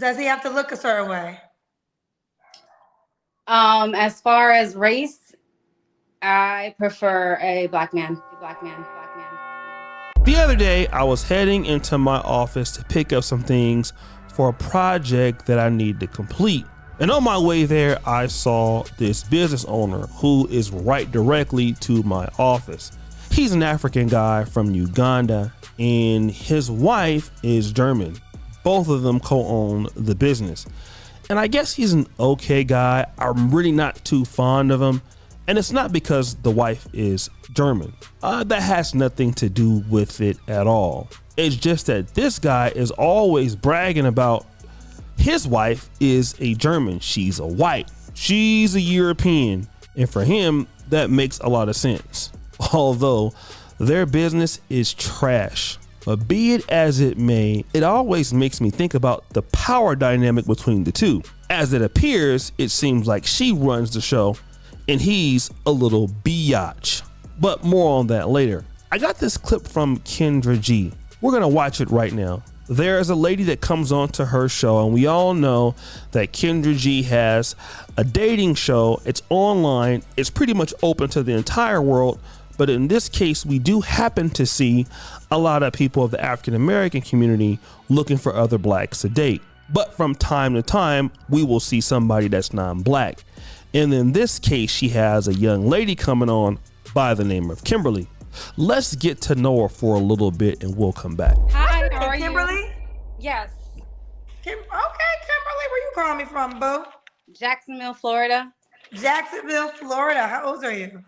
Does he have to look a certain way? As far as race, I prefer a black man. The other day, I was heading into my office to pick up some things for a project that I need to complete. And on my way there, I saw this business owner who is right directly to my office. He's an African guy from Uganda, and his wife is German. Both of them co-own the business. And I guess he's an okay guy. I'm really not too fond of him. And it's not because the wife is German. That has nothing to do with it at all. It's just that this guy is always bragging about his wife is a German. She's a white. She's a European. And for him, that makes a lot of sense. Although their business is trash. But be it as it may, it always makes me think about the power dynamic between the two. As it appears, it seems like she runs the show and he's a little biatch. But more on that later. I got this clip from Kendra G. We're gonna watch it right now. There is a lady that comes on to her show, and we all know that Kendra G has a dating show. It's online. It's pretty much open to the entire world. But in this case, we do happen to see a lot of people of the African American community looking for other blacks to date. But from time to time, we will see somebody that's non-black. And in this case, she has a young lady coming on by the name of Kimberly. Let's get to know her for a little bit and we'll come back. Hi, how are Kimberly? you? Yes. Okay, Kimberly, where you calling me from, boo? Jacksonville, Florida. Jacksonville, Florida. How old are you?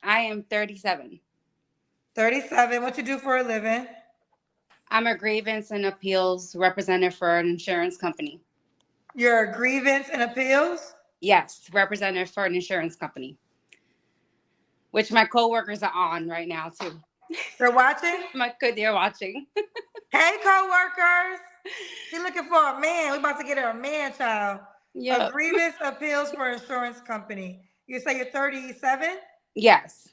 I am 37. 37. What you do for a living? I'm a grievance and appeals representative for an insurance company. You're a grievance and appeals? Yes, representative for an insurance company. Which my coworkers are on right now too. They're watching? They're watching. Hey, coworkers. She's looking for a man. We about to get her a man, child. Yeah. A grievance appeals for insurance company. You say you're 37? Yes.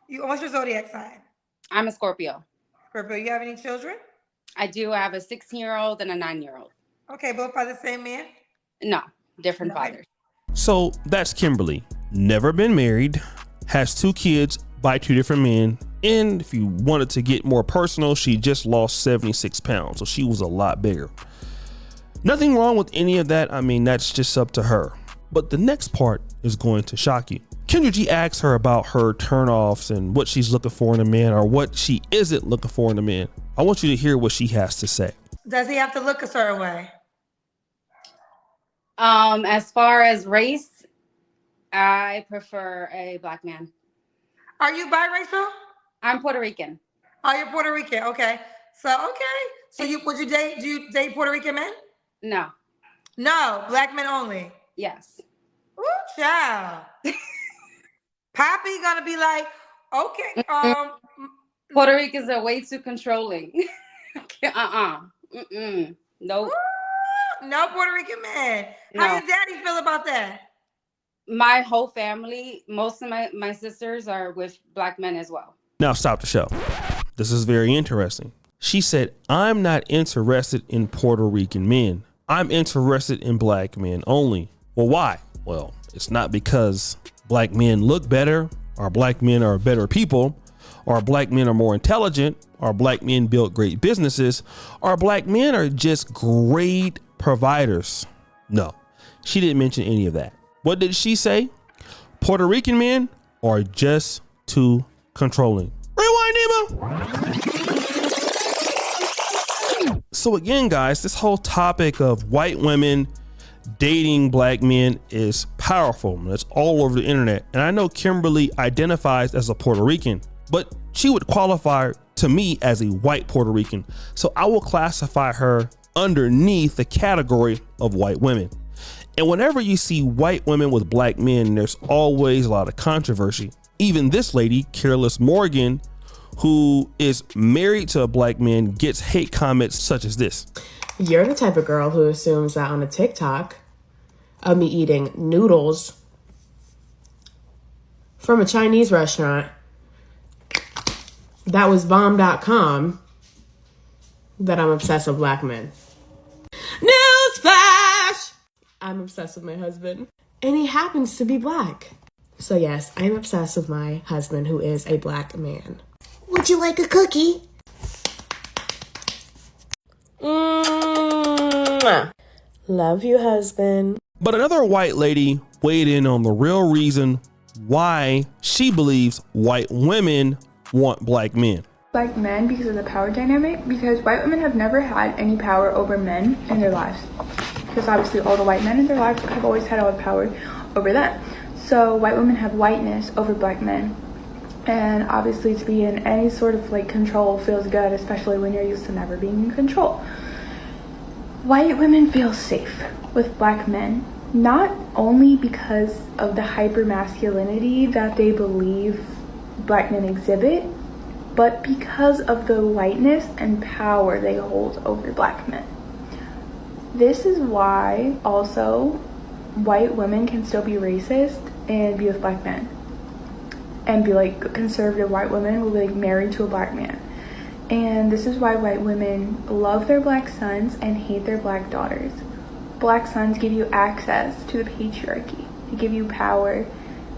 What's your zodiac sign? I'm a Scorpio. Scorpio. You have any children? I do have a 16-year-old and a 9-year-old. Okay, both by the same man? No, different fathers. So that's Kimberly. Never been married, has 2 kids by 2 different men. And if you wanted to get more personal, she just lost 76 pounds. So she was a lot bigger. Nothing wrong with any of that. I mean, that's just up to her. But the next part is going to shock you. Kendra G asks her about her turnoffs and what she's looking for in a man or what she isn't looking for in a man. I want you to hear what she has to say. Does he have to look a certain way? As far as race, I prefer a black man. Are you biracial? I'm Puerto Rican. Oh, you're Puerto Rican. Okay. So do you date Puerto Rican men? No. No, black men only. Yes. Ooh, child. Poppy gonna be like, okay, Puerto Ricans are way too controlling. Nope. No Puerto Rican man. No. How your daddy feel about that? My whole family, most of my sisters are with black men as well. Now stop the show. This is very interesting. She said, I'm not interested in Puerto Rican men. I'm interested in black men only. Well, why? Well, it's not because black men look better, or black men are better people, or black men are more intelligent, or black men build great businesses, or black men are just great providers. No, she didn't mention any of that. What did she say? Puerto Rican men are just too controlling. Rewind, Nemo. So again, guys, this whole topic of white women dating black men is powerful. It's all over the internet. And I know Kimberly identifies as a Puerto Rican, but she would qualify to me as a white Puerto Rican. So I will classify her underneath the category of white women. And whenever you see white women with black men, there's always a lot of controversy. Even this lady, Careless Morgan, who is married to a black man, gets hate comments such as this. You're the type of girl who assumes that on a TikTok of me eating noodles from a Chinese restaurant that was bomb.com that I'm obsessed with black men. Newsflash! obsessed with my husband. And he happens to be black. So yes, I'm obsessed with my husband who is a black man. Would you like a cookie? Love you, husband. But another white lady weighed in on the real reason why she believes white women want black men. Black men because of the power dynamic, because white women have never had any power over men in their lives. Because obviously all the white men in their lives have always had all the power over them. So white women have whiteness over black men. And obviously to be in any sort of like control feels good, especially when you're used to never being in control. White women feel safe with black men, not only because of the hypermasculinity that they believe black men exhibit, but because of the whiteness and power they hold over black men. This is why also white women can still be racist and be with black men, and be like conservative white women will be like married to a black man. And this is why white women love their black sons and hate their black daughters. Black sons give you access to the patriarchy. They give you power,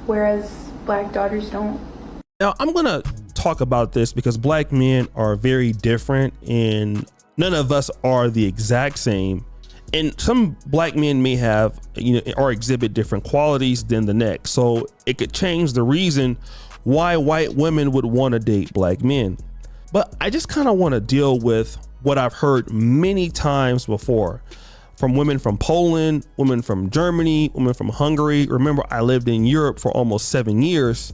whereas black daughters don't. Now, I'm going to talk about this because black men are very different and none of us are the exact same. And some black men may have, or exhibit different qualities than the next. So it could change the reason why white women would want to date black men. But I just kind of want to deal with what I've heard many times before from women from Poland, women from Germany, women from Hungary. Remember, I lived in Europe for almost 7 years.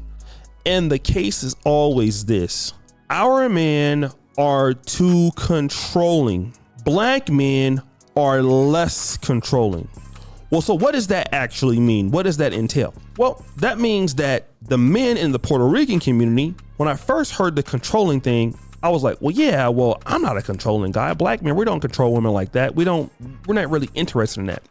And the case is always this: our men are too controlling. Black men are less controlling. Well, so what does that actually mean? What does that entail? Well, that means that the men in the Puerto Rican community, when I first heard the controlling thing, I was like, well, I'm not a controlling guy. Black men, we don't control women like that. We're not really interested in that.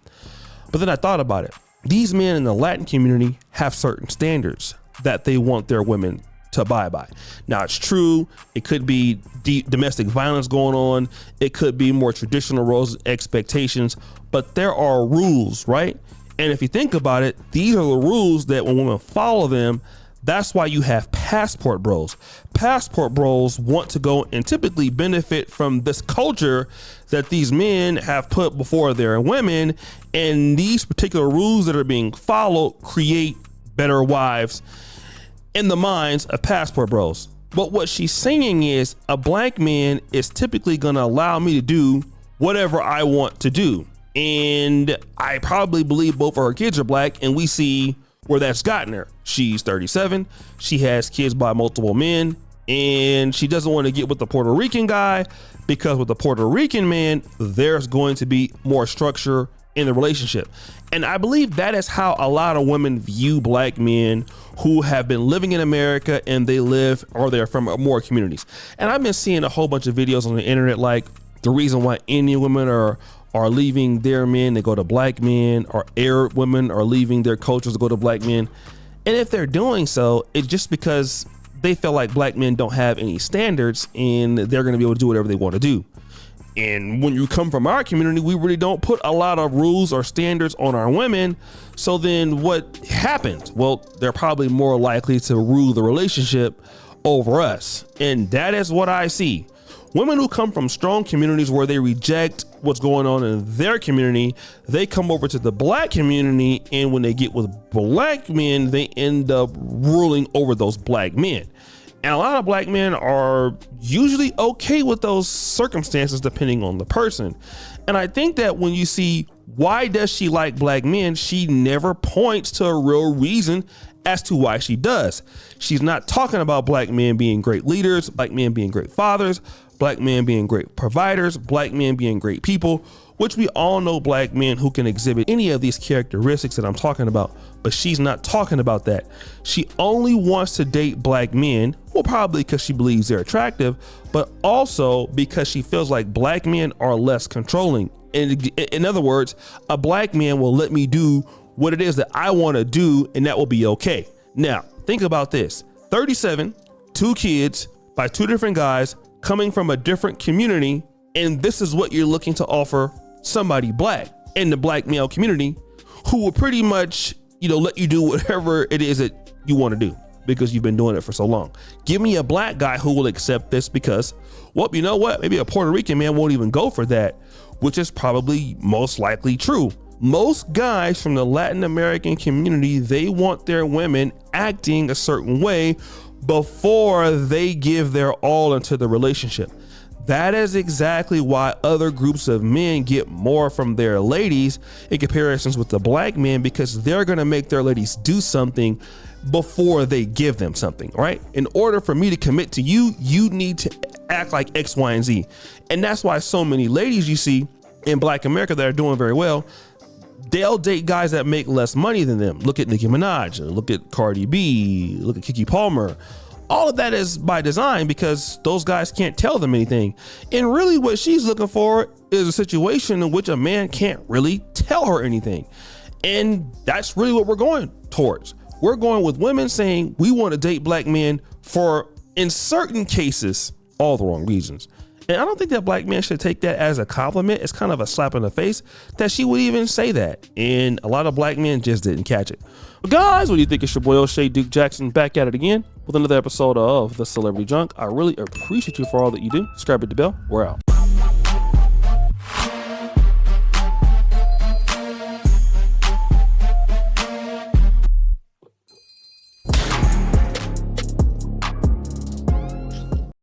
But then I thought about it. These men in the Latin community have certain standards that they want their women to abide by. Now, it's true, it could be domestic violence going on, it could be more traditional roles, expectations, but there are rules, right? And if you think about it, these are the rules that when women follow them, that's why you have passport bros. Passport bros want to go and typically benefit from this culture that these men have put before their women, and these particular rules that are being followed create better wives in the minds of passport bros. But what she's saying is a black man is typically going to allow me to do whatever I want to do. And I probably believe both of her kids are black, and we see where that's gotten her. She's 37. She has kids by multiple men, and she doesn't want to get with the Puerto Rican guy because with the Puerto Rican man, there's going to be more structure in the relationship. And I believe that is how a lot of women view black men who have been living in America and they live or they're from more communities. And I've been seeing a whole bunch of videos on the internet, like the reason why Indian women are leaving their men to go to black men, or Arab women are leaving their cultures to go to black men. And if they're doing so, it's just because they feel like black men don't have any standards and they're going to be able to do whatever they want to do. And when you come from our community, we really don't put a lot of rules or standards on our women. So then what happens? Well, they're probably more likely to rule the relationship over us. And that is what I see. Women who come from strong communities where they reject what's going on in their community, they come over to the black community, and when they get with black men, they end up ruling over those black men. And a lot of black men are usually okay with those circumstances depending on the person. And I think that when you see why does she like black men, she never points to a real reason as to why she does. She's not talking about black men being great leaders, black men being great fathers, black men being great providers, black men being great people, which we all know black men who can exhibit any of these characteristics that I'm talking about, but she's not talking about that. She only wants to date black men, well, probably because she believes they're attractive, but also because she feels like black men are less controlling. In other words, a black man will let me do what it is that I want to do, and that will be okay. Now, think about this. 37, 2 kids by 2 different guys coming from a different community, and this is what you're looking to offer somebody black in the black male community who will pretty much, let you do whatever it is that you want to do because you've been doing it for so long. Give me a black guy who will accept this because, well, you know what? Maybe a Puerto Rican man won't even go for that, which is probably most likely true. Most guys from the Latin American community, they want their women acting a certain way before they give their all into the relationship. That is exactly why other groups of men get more from their ladies in comparisons with the black men, because they're going to make their ladies do something before they give them something, right? In order for me to commit to you, you need to act like X, Y, and Z. And that's why so many ladies you see in Black America that are doing very well, they'll date guys that make less money than them. Look at Nicki Minaj, look at Cardi B, look at Keke Palmer. All of that is by design because those guys can't tell them anything. And really what she's looking for is a situation in which a man can't really tell her anything. And that's really what we're going towards. We're going with women saying we want to date black men for, in certain cases, all the wrong reasons. And I don't think that black men should take that as a compliment. It's kind of a slap in the face that she would even say that. And a lot of black men just didn't catch it. But guys, what do you think? It's your boy O'Shea Duke Jackson back at it again with another episode of The Celebrity Junk. I really appreciate you for all that you do. Subscribe, hit the bell. We're out.